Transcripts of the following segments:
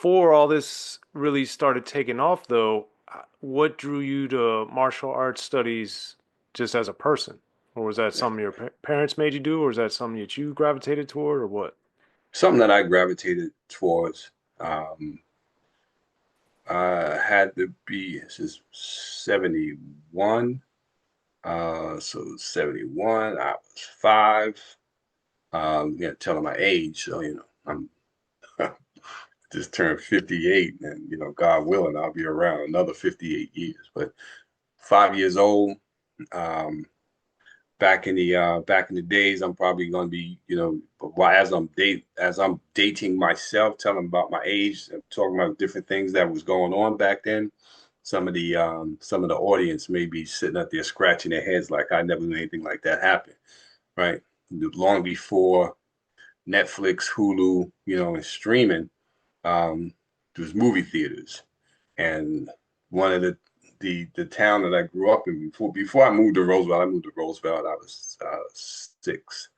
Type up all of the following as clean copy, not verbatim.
before all this really started taking off, though, what drew you to martial arts studies just as a person? Or was that something your parents made you do, or is that something that you gravitated toward, or what? Something that I gravitated towards. Um, had to be this is 71. So 71, I was five. Yeah, telling my age. So, I'm just turned 58, and God willing, I'll be around another 58 years. But 5 years old, um, back in the days, I'm probably gonna be, as I'm dating myself, telling about my age, talking about different things that was going on back then. Some of the audience may be sitting up there scratching their heads like I never knew anything like that happen, right? Long before Netflix, Hulu, and streaming, there was movie theaters, and one of the town that I grew up in before I moved to Roosevelt. I was 6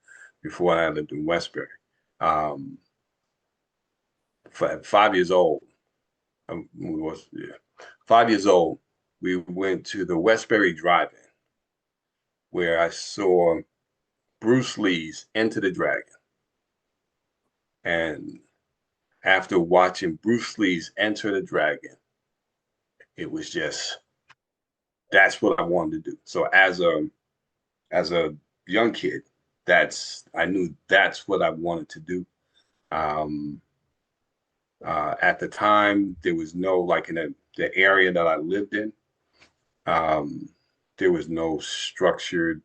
before I lived in Westbury. Um, 5 years old, was yeah, 5 years old. We went to the Westbury Drive-In where I saw Bruce Lee's Enter the Dragon, and after watching Bruce Lee's Enter the Dragon, it was just that's what I wanted to do. So as a young kid, that's I knew that's what I wanted to do. Um, at the time, there was no like in the area that I lived in, um, there was no structured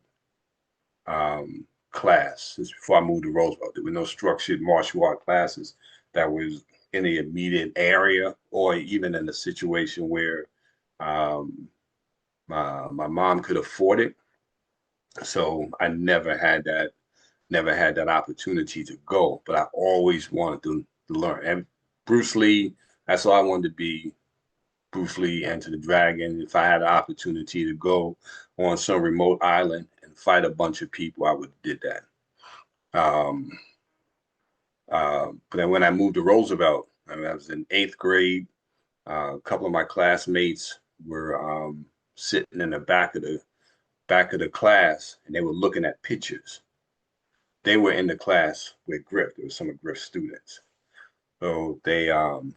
class. This is before I moved to Roosevelt. There were no structured martial art classes that was in the immediate area, or even in a situation where um, my mom could afford it. So I never had that opportunity to go, but I always wanted to learn. And Bruce Lee, that's all I wanted to be. Bruce Lee, Enter the Dragon. If I had an opportunity to go on some remote island and fight a bunch of people, I would have did that. Um, but then when I moved to Roosevelt, I was in eighth grade. A couple of my classmates were sitting in the back of the class, and they were looking at pictures. They were in the class with Griff. There was some of Griff's students. So they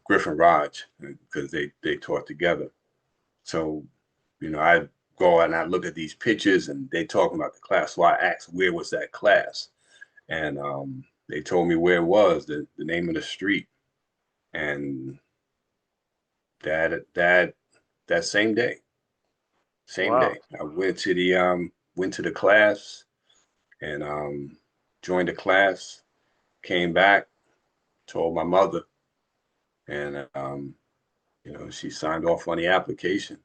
Griff and Raj, because they taught together. So, I go and I look at these pictures and they talking about the class. So I asked, where was that class? And they told me where it was, the name of the street. And that that same Wow. day, I went to the class and joined the class, came back, told my mother, and she signed off on the application,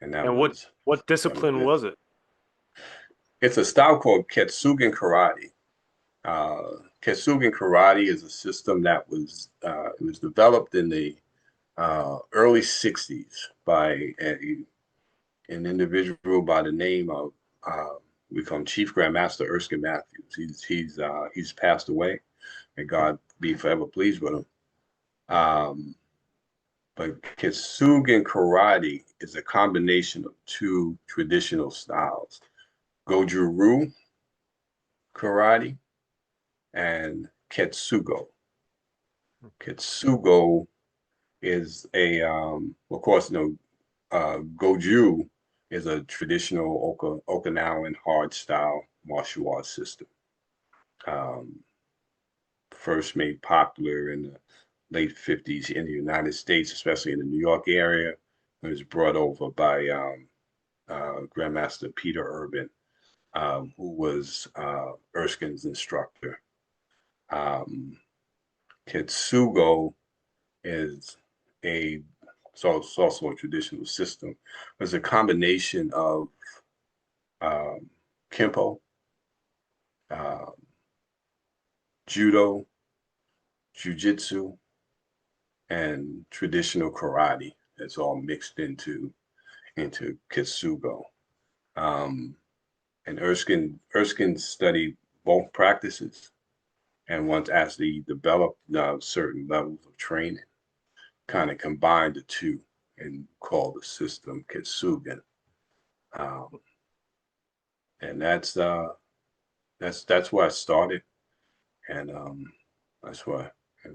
and that And what was what that was discipline it. was it? It's a style called Ketugan karate. Ketugan karate is a system that was developed in the early '60s by an individual by the name of we call him Chief Grandmaster Erskine Matthews. He's passed away, and God be forever pleased with him. Um, But Kesugan karate is a combination of two traditional styles, Goju-Ryu karate and Ketsugo. Ketsugo is of course, Goju is a traditional Okinawan hard style martial arts system. Um, First made popular in the late 50s in the United States, especially in the New York area. It was brought over by Grandmaster Peter Urban, who was Erskine's instructor. Um, Kitsugo is a so it's also a traditional system. It's a combination of um, Kempo, uh, Judo, Jiu-Jitsu, and traditional karate. It's all mixed into Kitsugo. Um, and Erskine studied both practices and once actually developed certain levels of training. kind of combined the two and called the system Ketugan. Um, and that's where I started, and that's where I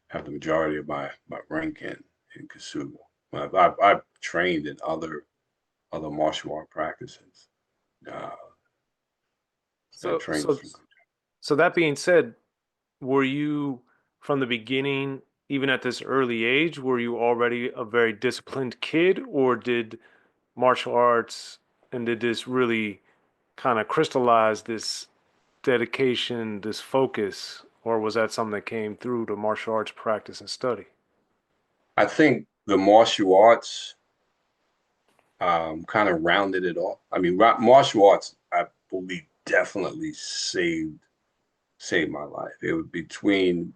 have the majority of my rank in Ketugan. I've trained in other martial art practices. Uh, I So, trained so, some. so that being said, were you from the beginning, even at this early age, were you already a very disciplined kid, or did martial arts and did this really kind of crystallize this dedication, this focus, or was that something that came through the martial arts practice and study? I think the martial arts kind of rounded it off. I mean, martial arts, I believe, definitely saved my life. It was between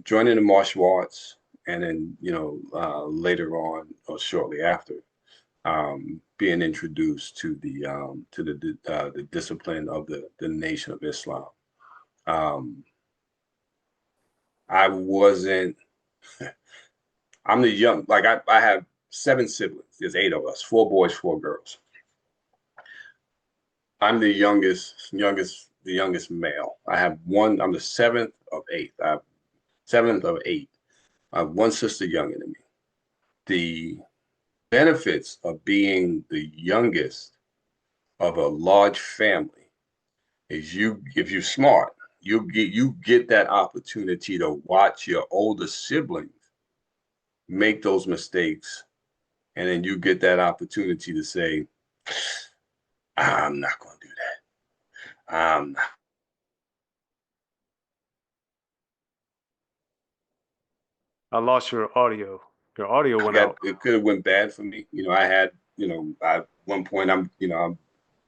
joining the martial arts and then later on or shortly after being introduced to the discipline of the Nation of Islam. Um, I wasn't. I'm the young. Like I have 7 siblings. There's 8 of us. 4 boys, 4 girls. I'm the youngest male. I have one. I'm the seventh of eight. I have seventh of eight. I have one sister younger than me. The benefits of being the youngest of a large family is if you're smart, you get that opportunity to watch your older siblings make those mistakes, and then you get that opportunity to say, I'm not going to do that. I lost your audio. Your audio I went got out. it could have went bad for me. I had, at one point I'm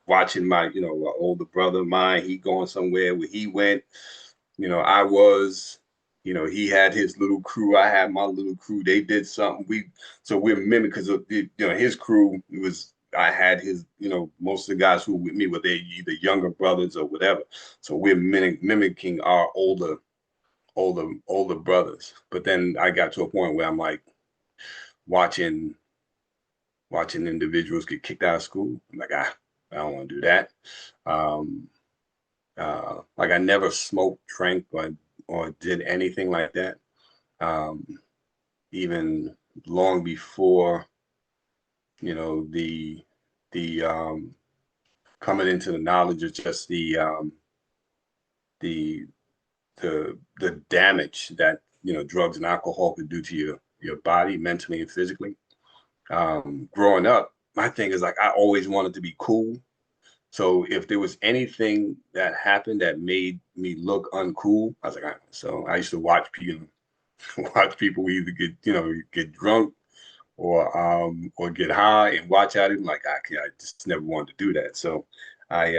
watching my, older brother of mine, he going somewhere where he went. I was, he had his little crew, I had my little crew. They did something. We're mimic because of his crew was. I had his, most of the guys who were with me were they either younger brothers or whatever. So we're mimicking our older brothers. But then I got to a point where I'm like watching individuals get kicked out of school. I'm like, I don't want to do that. Um, like I never smoked, drank, or did anything like that. Um, even long before the coming into the knowledge of just the the damage that drugs and alcohol could do to your body mentally and physically. Growing up, my thing is like I always wanted to be cool. So if there was anything that happened that made me look uncool, I was like, so I used to watch people watch people either get drunk or get high and watch at it. Like I just never wanted to do that. So I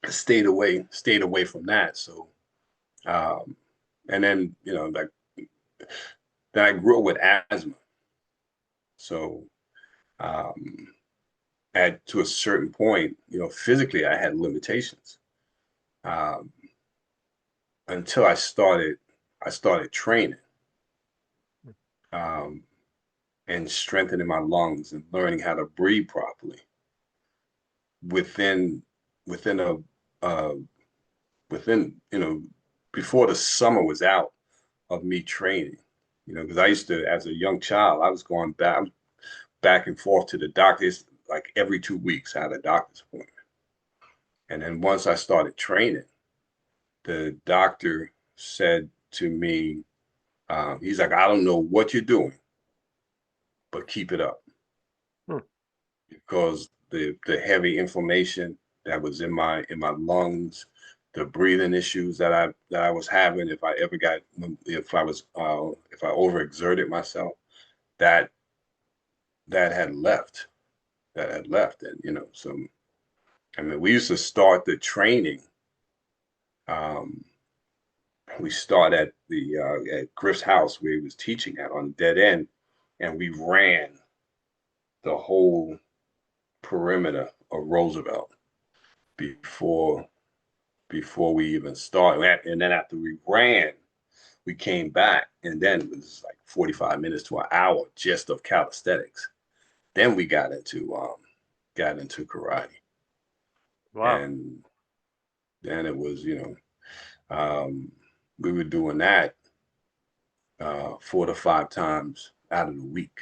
stayed away from that. So um, and then like then I grew up with asthma. So um, at to a certain point, physically I had limitations. Um, until I started training um, and strengthening my lungs and learning how to breathe properly within within a uh, within before the summer was out of me training. Because I used to, as a young child, I was going back and forth to the doctors like every 2 weeks. I had a doctor's appointment, and then once I started training, the doctor said to me, he's like, I don't know what you're doing, but keep it up Hmm. because the heavy inflammation that was in my lungs, the breathing issues that I was having, if I overexerted myself, that that had left, and so I mean we used to start the training. Um, we start at Griff's house where he was teaching at on dead end, and we ran the whole perimeter of Roosevelt before before we even started. And then after we ran, We came back, and then it was like 45 minutes to an hour just of calisthenics. Then we got into karate, Wow. and then it was, we were doing that 4 to 5 times out of the week.